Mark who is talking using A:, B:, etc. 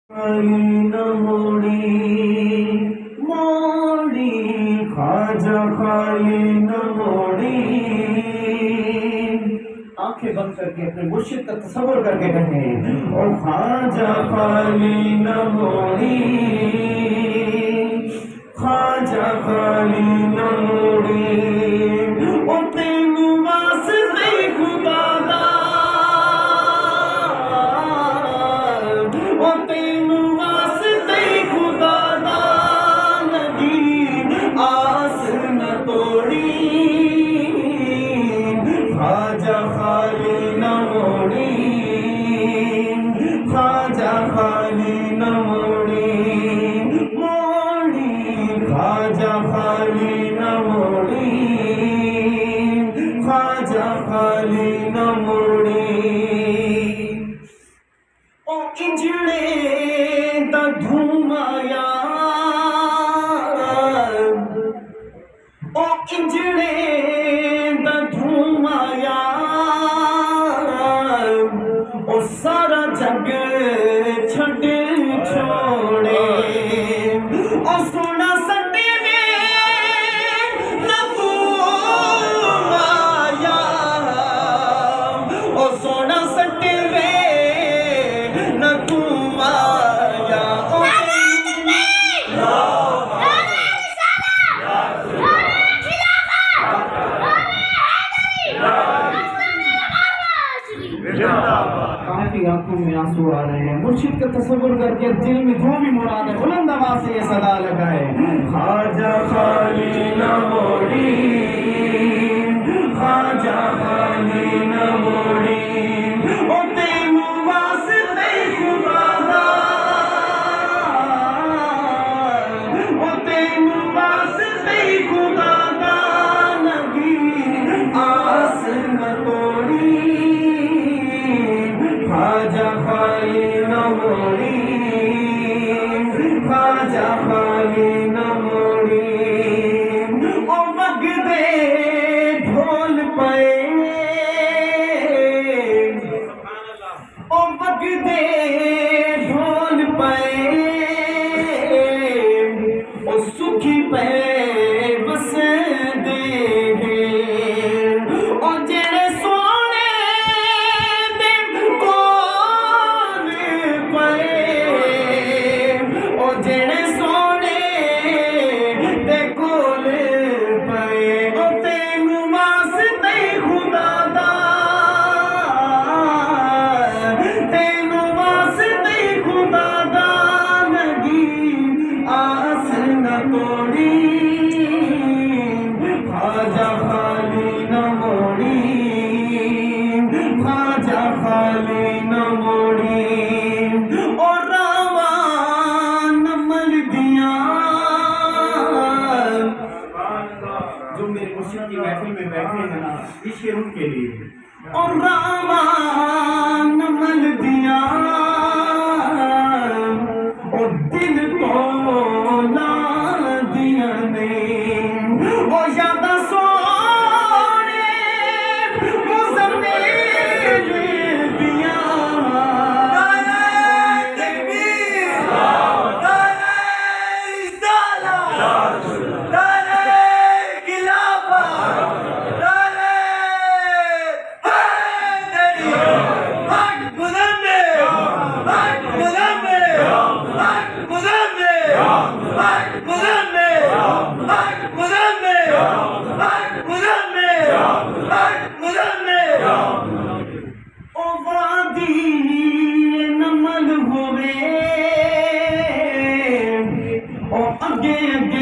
A: खाली न मोड़ी ख्वाजा खाली न मोड़ी। आंखें बंद करके अपने मुर्शिद का तस्वर करके कहें, ओ ख्वाजा खाली न मोड़ी, ख्वाजा खाली न मोड़ी। ओ तेनू वास्ते खुदा दा, ओ तेनू वास्ते खुदा दा लगी आस न तोड़ी। ख्वाजा खाली न मोड़ी, ख्वाजा खाली न मोड़ी, ख्वाजा खाली न मोड़ी, ख्वाजा खाली न मोड़ी। ओ इंजड़े दा धुआं, ओ इंजड़े दा धुआं, ओ सारा जग छड़ छोड़े। ओ सोना सटे न तू माया, ओ सोना सटे न तू माया। काफी आंखों में आंसू आ रहे हैं, मुर्शिद का तस्वुर करके दिल में जो भी मुराद है बुलंद आवाज से ये सदा लगाए, ख्वाजा खाली न मोड़ी, ख्वाजा खाली न मोड़ी। ओ तेनू वास्ते खुदा दा, ओ तेनू वास्ते खुदा दा लगी आस न तोड़ी। ख्वाजा खाली न मोड़ी, ख्वाजा खाली न मोड़ी। ओ वगदे ढोल पे, ओ वगदे ढोल पे, ओ सुखी पे बस दे ओ जेड़े सोने दे कोल पे, ओ जेड़े सोने दे कोल पे। ओ तेनू वास्ते खुदा दा, तेनू वास्ते खुदा दा लगी आस न तोड़ी। ख्वाजा खाली न मोड़ी, ख्वाजा खाली न मोड़ी। ओ रावा नमल दिया, जो मेरे मुर्शिद की महफिल में बैठे हैं ना, ये शेर उनके लिए। ओ रावा नमल दिया, ओ दिल को ला दिया ने, ओ यादा सोने मुज़म्मिल दिया। ओ वादी नमल होवे, ओ अगे अगे